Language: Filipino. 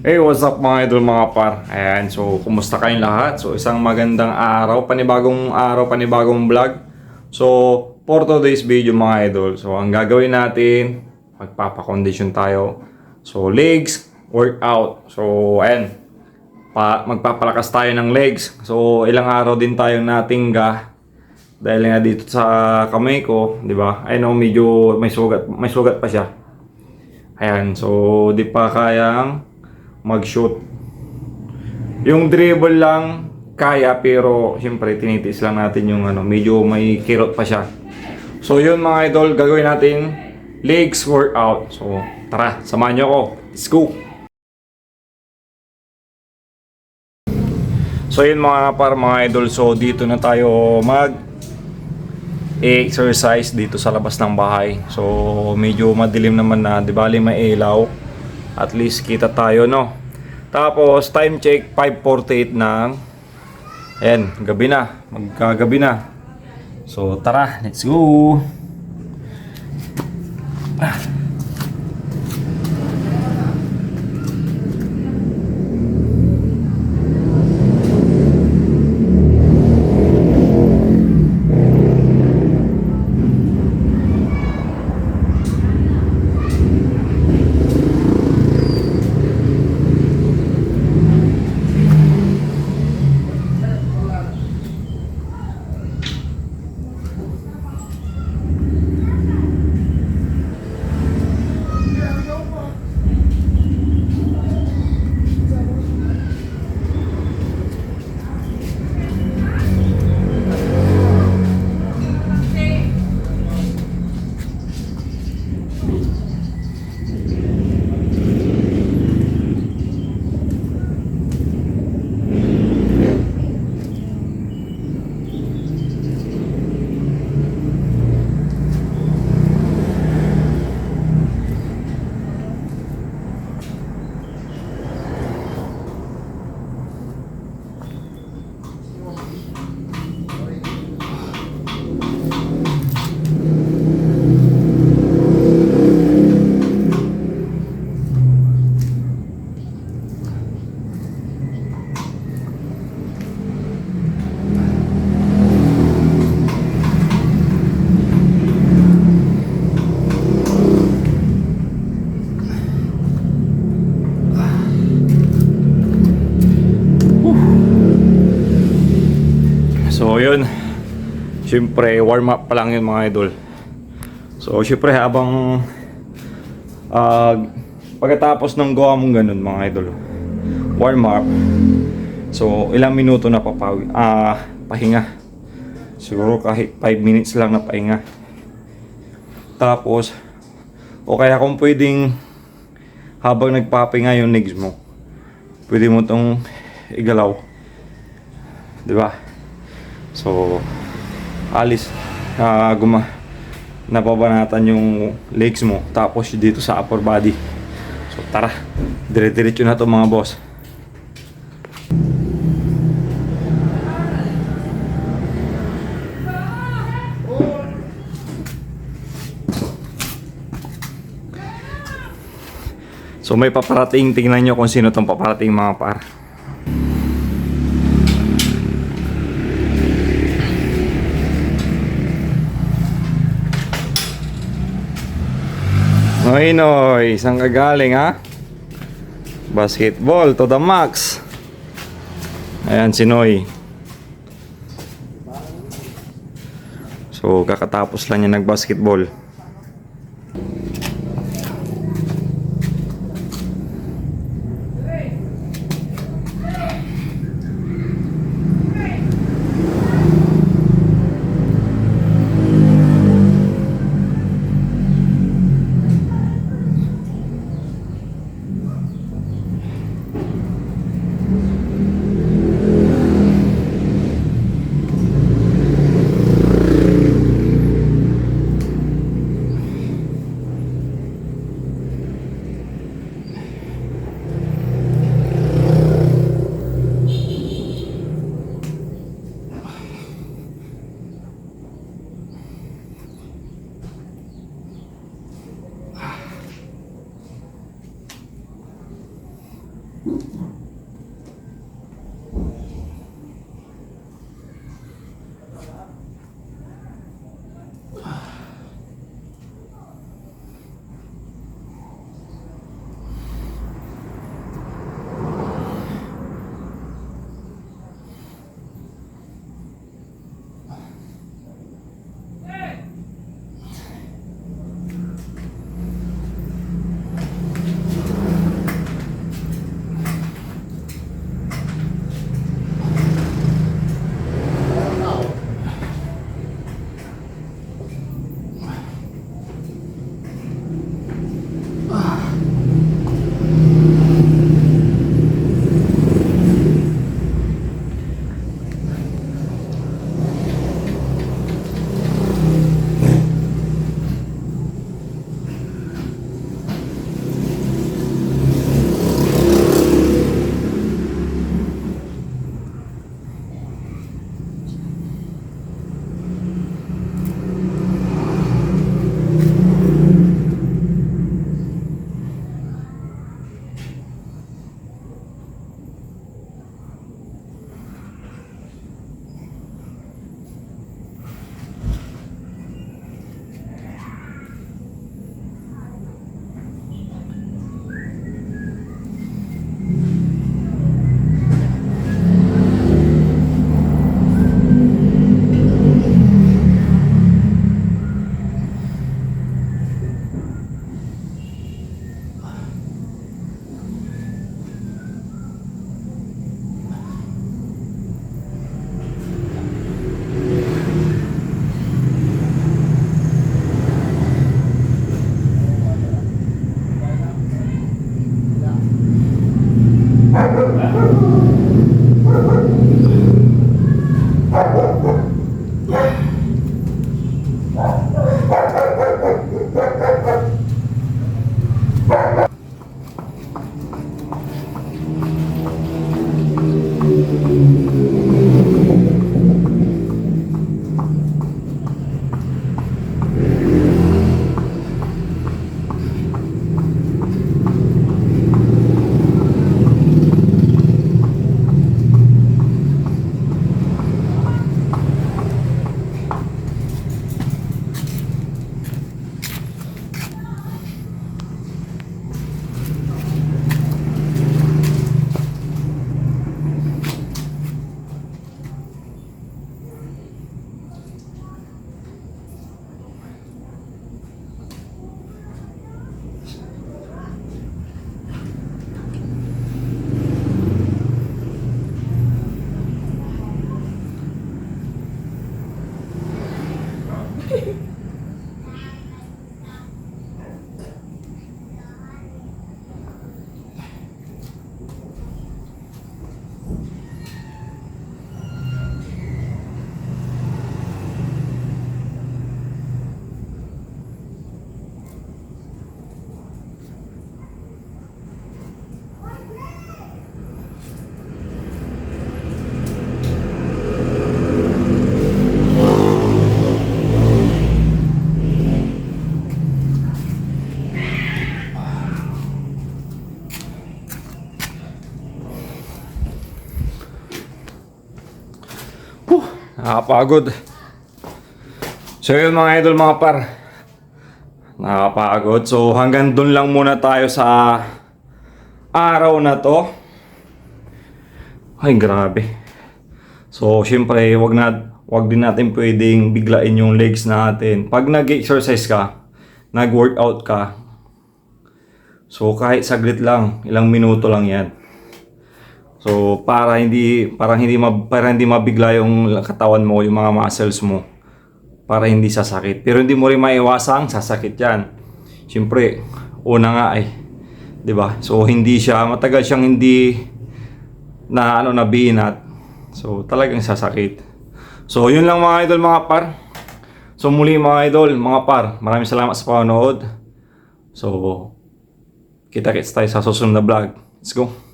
Hey, what's up mga idol mga par? Ayan, so kumusta kayong lahat? So isang magandang araw, panibagong vlog. So for today's video mga idol, so ang gagawin natin, magpapakondisyon tayo. So legs, workout. So ayan, magpapalakas tayo ng legs. So ilang araw din tayong natingga dahil nga dito sa kamay ko, di ba? I know medyo may sugat pa siya. Ayan, so di pa kayang mag-shoot. Yung dribble lang kaya, pero siyempre tinitiis lang natin yung medyo may kirot pa siya. So yun mga idol, gagawin natin legs workout. So tara, samahan nyo ako. Let's go! So yun mga idol, so dito na tayo exercise dito sa labas ng bahay. So medyo madilim naman na, di bali may ilaw. At least kita tayo, no? Tapos time check 5:48 ng ayan, gabi na, magkagabi na. So tara, let's go. So yun, syempre warm up pa lang yun mga idol. So syempre habang pagkatapos ng gawa mong ganun mga idol, warm up. So ilang minuto na pahinga. Siguro kahit 5 minutes lang na pahinga. Tapos o kaya kung pwedeng habang nagpapahinga yung legs mo, pwede mo tong igalaw, di ba? So alis napabanatan yung legs mo, tapos dito sa upper body. So tara, dire-diretso na to mga boss. So may paparating, tingnan nyo kung sino tong paparating mga par. Noy, saan ka galing ha? Basketball to the max. Ayan si Noy. So kakatapos lang niya nag-basketball. Nakakapagod. So yun mga idol, mga par, nakakapagod. So hanggang dun lang muna tayo sa araw na to. Ay grabe. So syempre wag din natin pwedeng biglain yung legs natin. Pag nag-exercise ka, nag-workout ka, so kahit saglit lang, ilang minuto lang yan. So para hindi mabigla yung katawan mo, yung mga muscles mo, para hindi sasakit. Pero hindi mo rin maiwasang sasakit 'yan. Siyempre, una nga 'di ba? So matagal siyang hindi nabinat. So talagang sasakit. So yun lang mga idol, mga par. So muli mga idol, mga par, maraming salamat sa panonood. So kita-kits tayo sa susunod na vlog. Let's go.